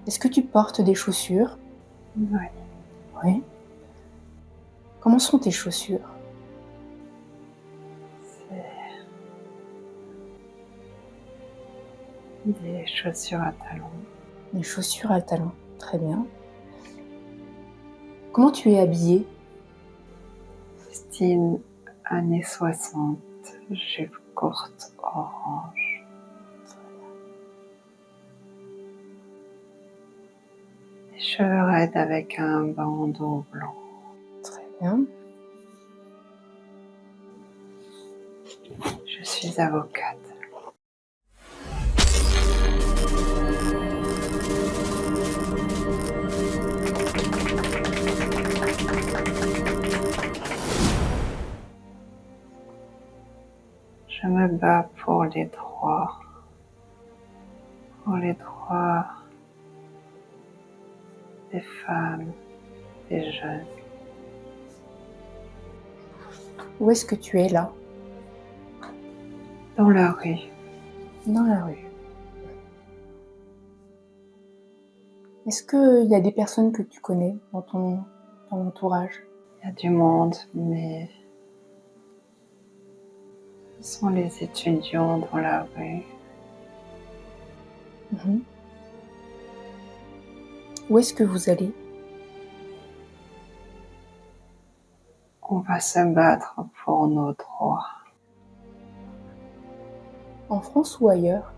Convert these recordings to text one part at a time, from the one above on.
Est-ce que tu portes des chaussures? Oui, Oui. Comment sont tes chaussures? c'est des chaussures à talons. Des chaussures à talons. Très bien. Comment tu es habillée? Style années 60, jupe courte orange. Les cheveux raides avec un bandeau blanc. Très bien. Je suis avocate. Je me bats pour les droits des femmes, des jeunes. Où est-ce que tu es là? Dans la rue, Dans la rue. Est-ce qu'il y a des personnes que tu connais dans ton entourage? il y a du monde, mais ce sont les étudiants dans la rue. Mhm. Où est-ce que vous allez? On va se battre pour nos droits. En France ou ailleurs?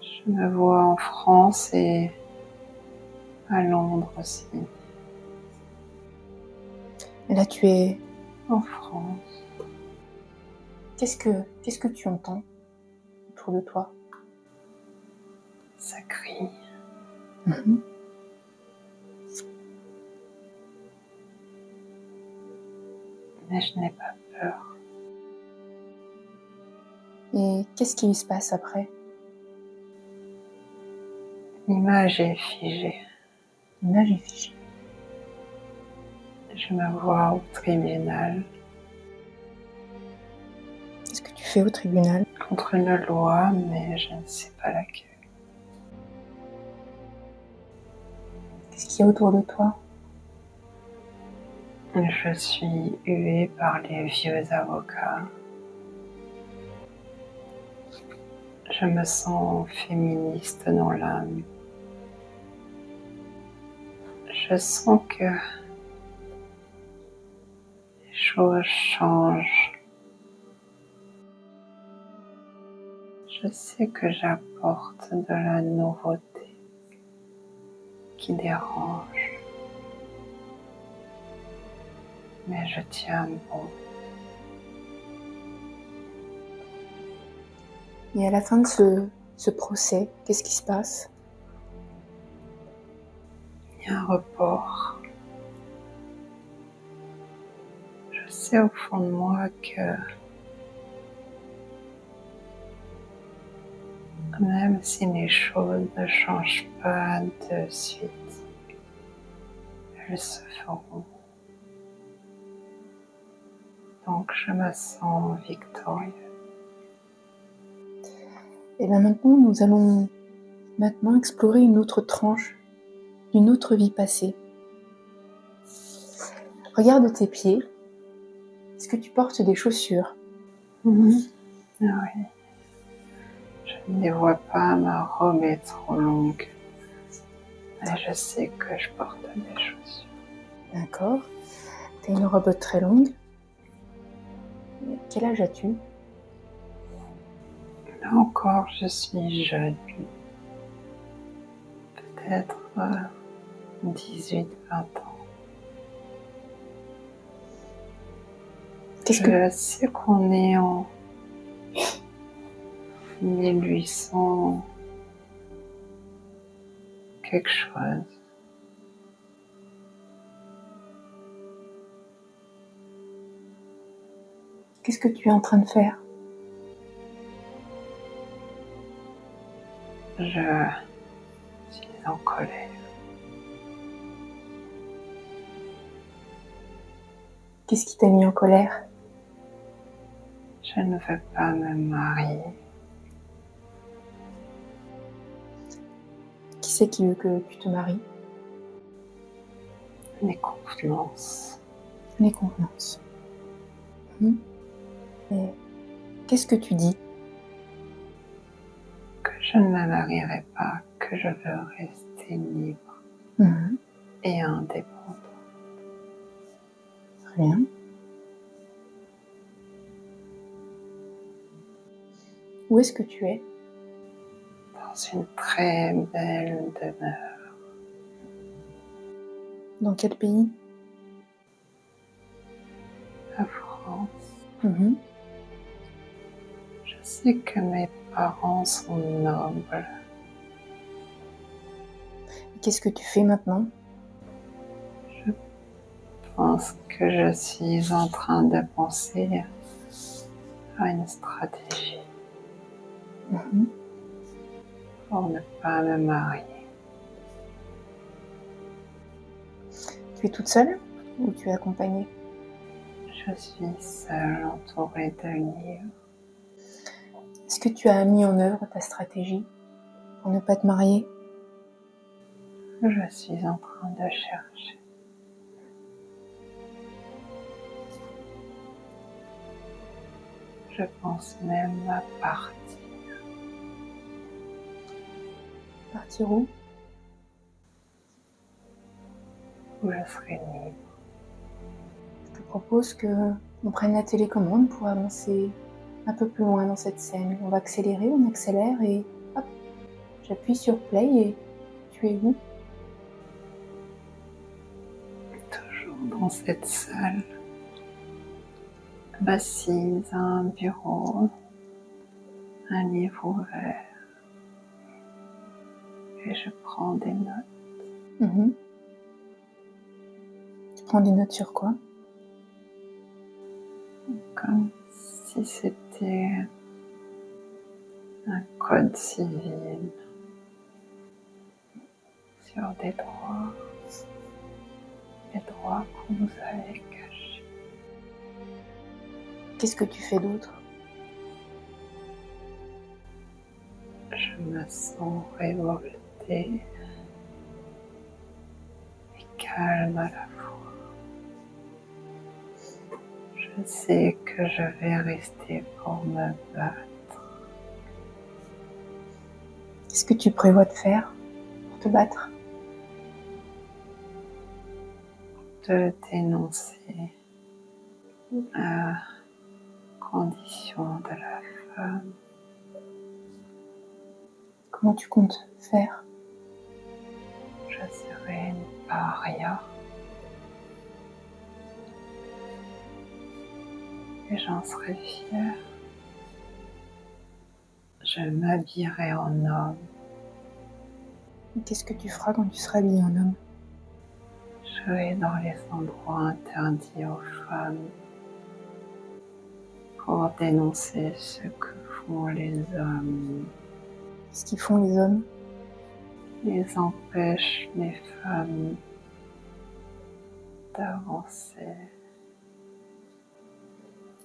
Je me vois en France et à Londres aussi. Et là, tu es... En France, Qu'est-ce que tu entends autour de toi? ça crie. Mhm. Mais je n'ai pas peur. Et qu'est-ce qui se passe après? L'image est figée. L'image est figée. Je me vois au tribunal Qu'est-ce que tu fais au tribunal? contre une loi, mais je ne sais pas laquelle. Qu'est-ce qu'il y a autour de toi? Je suis huée par les vieux avocats. Je me sens féministe dans l'âme. Je sens que les choses changent. Je sais que j'apporte de la nouveauté qui dérange. Mais je tiens bon. Et à la fin de ce procès, qu'est-ce qui se passe? Il y a un report. Je sais au fond de moi que même si les choses ne changent pas de suite, elles se feront. Donc je me sens victorieuse. Et bien maintenant, nous allons explorer une autre tranche d'une autre vie passée. Regarde tes pieds. Est-ce que tu portes des chaussures? Ah oui. Je ne les vois pas, ma robe est trop longue. Et je sais que je porte des chaussures. D'accord. Tu as une robe très longue. Quel âge as-tu? Là encore, je suis jeune. Peut-être 18-20 ans. Je sais qu'on est en 1800 quelque chose. Qu'est-ce que tu es en train de faire? Je suis en colère. Qu'est-ce qui t'a mis en colère? Je ne veux pas me marier. Qui c'est qui veut que tu te maries? Les convenances. Les convenances. Et qu'est-ce que tu dis? Que je ne me marierai pas, que je veux rester libre et indépendant. Très bien. Où est-ce que tu es? Dans une très belle demeure. Dans quel pays? La France. Je sais que mes parents sont nobles. Qu'est-ce que tu fais maintenant? Je pense que je suis en train de penser à une stratégie pour ne pas me marier. Tu es toute seule ou tu es accompagnée? Je suis seule, entourée de livres. Est-ce que tu as mis en œuvre ta stratégie pour ne pas te marier? Je suis en train de chercher. Je pense même à partir. Partir où? Où je serai libre. Je te propose qu'on prenne la télécommande pour avancer un peu plus loin dans cette scène. On va accélérer, on accélère et hop, j'appuie sur play et tu es où? Toujours dans cette salle, assise à un bureau, un livre ouvert, et je prends des notes. Tu prends des notes sur quoi? Comme si c'était un code civil sur des droits qu'on nous avait cachés. Qu'est-ce que tu fais d'autre? Je me sens révoltée et calme à la fois. Je sais que je vais rester pour me battre. Qu'est-ce que tu prévois de faire pour te battre? De dénoncer la condition de la femme. Comment tu comptes faire? Je serai une paria. Et j'en serai fière. Je m'habillerai en homme. Qu'est-ce que tu feras quand tu seras habillé en homme? Je vais dans les endroits interdits aux femmes pour dénoncer ce que font les hommes. Qu'est-ce qu'ils font les hommes? Ils empêchent les femmes d'avancer.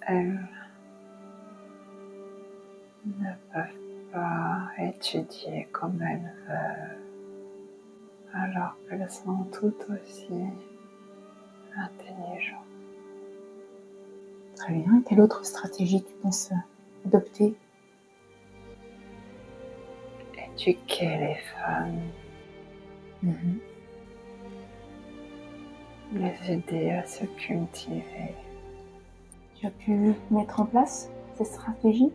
Elles ne peuvent pas étudier comme elles veulent, alors qu'elles sont tout aussi intelligentes. Très bien. Quelle autre stratégie tu penses adopter? Éduquer les femmes, les aider à se cultiver. Tu as pu mettre en place cette stratégie?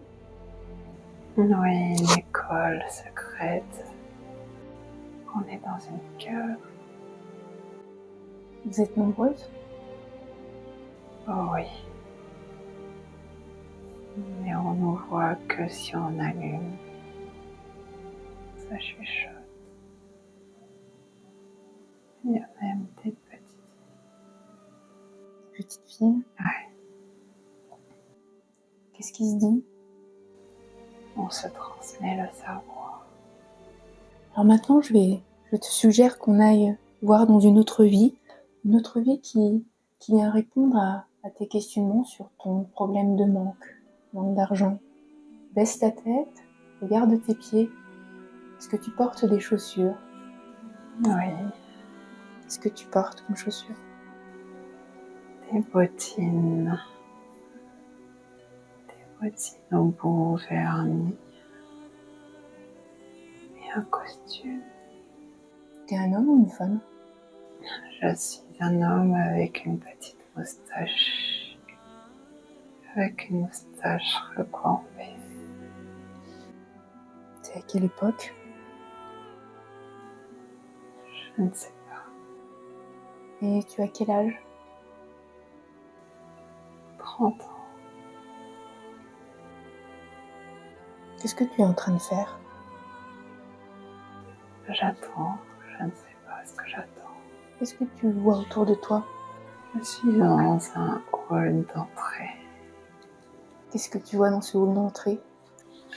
Oui, une école secrète. On est dans une cave. Vous êtes nombreuses? Oh oui. Mais on ne voit que si on allume. Ça chuchote. Il y a même des Petite fille? Ouais. Qu'est-ce qui se dit? On se transmet le savoir. Alors maintenant, je te suggère qu'on aille voir dans une autre vie qui vient répondre à tes questionnements sur ton problème de manque. manque d'argent. Baisse ta tête, regarde tes pieds. Est-ce que tu portes des chaussures? Oui, Qu'est-ce que tu portes comme chaussures? des bottines au bout vernis et un costume. T'es un homme ou une femme? Je suis un homme avec une petite moustache, recourbée. C'est à quelle époque? Je ne sais pas, Et tu as quel âge? 30 ans. Qu'est-ce que tu es en train de faire? J'attends, je ne sais pas ce que j'attends. Qu'est-ce que tu vois autour de toi? Je suis dans un hall d'entrée, Qu'est-ce que tu vois dans ce hall d'entrée?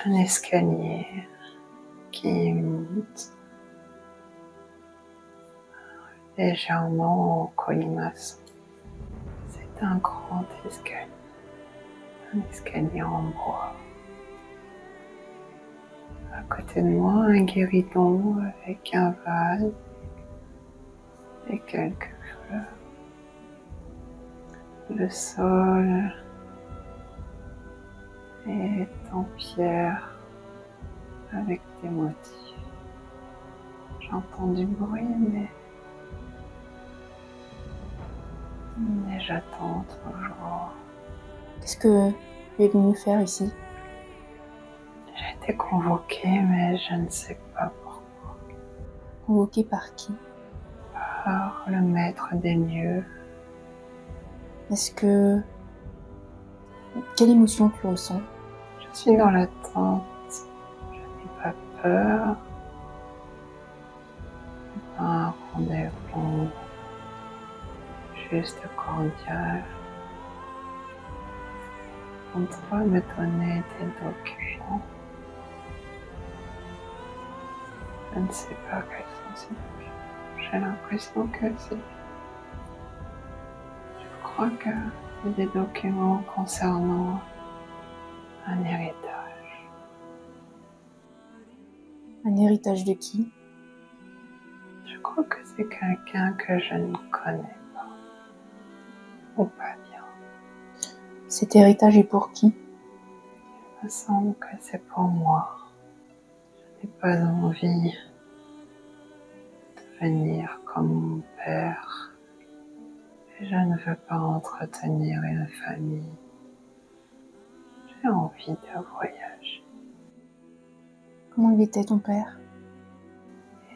un escalier qui monte légèrement en colimaçon. C'est un grand escalier, un escalier en bois. À côté de moi, un guéridon avec un vase et quelques fleurs. Le sol est en pierre avec des motifs. J'entends du bruit, mais j'attends toujours. Qu'est-ce que tu es venu faire ici? J'ai été convoquée, mais je ne sais pas pourquoi. Convoqué par qui? Par le maître des lieux. Quelle émotion tu ressens? Je suis dans l'attente. Je n'ai pas peur. Un rendez-vous juste cordial. On doit me donner des documents. Je ne sais pas quels sont ces documents. J'ai l'impression que c'est... Je crois que c'est des documents concernant un héritage. Un héritage de qui? Je crois que c'est quelqu'un que je ne connais pas. Ou pas bien. Cet héritage est pour qui? Il me semble que c'est pour moi. Je n'ai pas envie de devenir comme mon père. Et je ne veux pas entretenir une famille. J'ai envie de voyager. Comment il était ton père?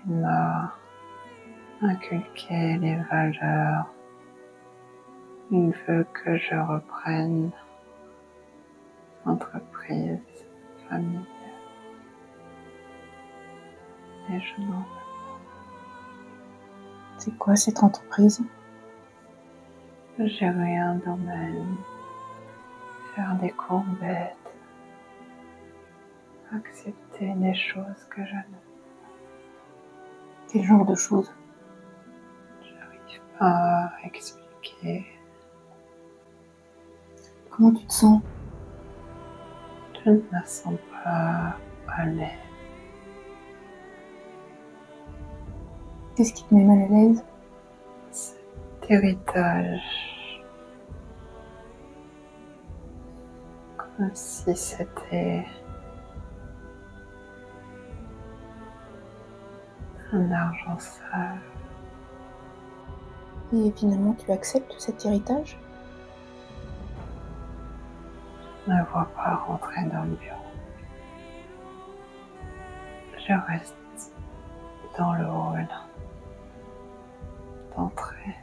Il m'a inculqué les valeurs. Il veut que je reprenne l'entreprise familiale. Et je n'en veux. C'est quoi cette entreprise? Gérer un domaine, faire des courbettes, accepter des choses que je ne... Quel genre de choses? J'arrive pas à expliquer. Comment tu te sens? Je ne me sens pas à l'aise. Qu'est-ce qui te met mal à l'aise? Cet héritage, comme si c'était un argent sale. Et finalement, tu acceptes cet héritage? Je ne vois pas rentrer dans le bureau. Je reste dans le hall d'entrée.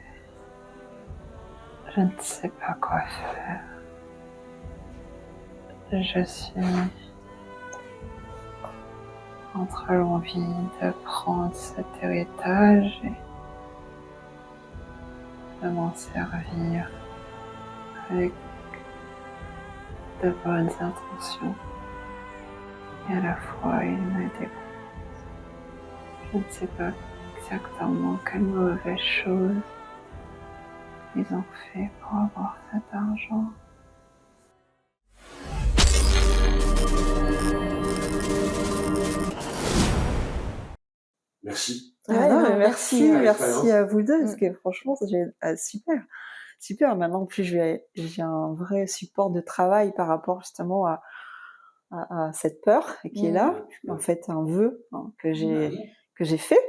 Je ne sais pas quoi faire. Je suis entre l'envie de prendre cet héritage et de m'en servir avec de bonnes intentions. Et à la fois, il me dégoûte. Je ne sais pas exactement quelle mauvaise chose ils ont fait pour avoir cet argent. Merci. Ouais, non, non, mais merci, merci à vous deux, parce Mm. que franchement, super. Super, maintenant en plus j'ai un vrai support de travail par rapport justement à cette peur qui est là, en fait un vœu, hein, que j'ai fait.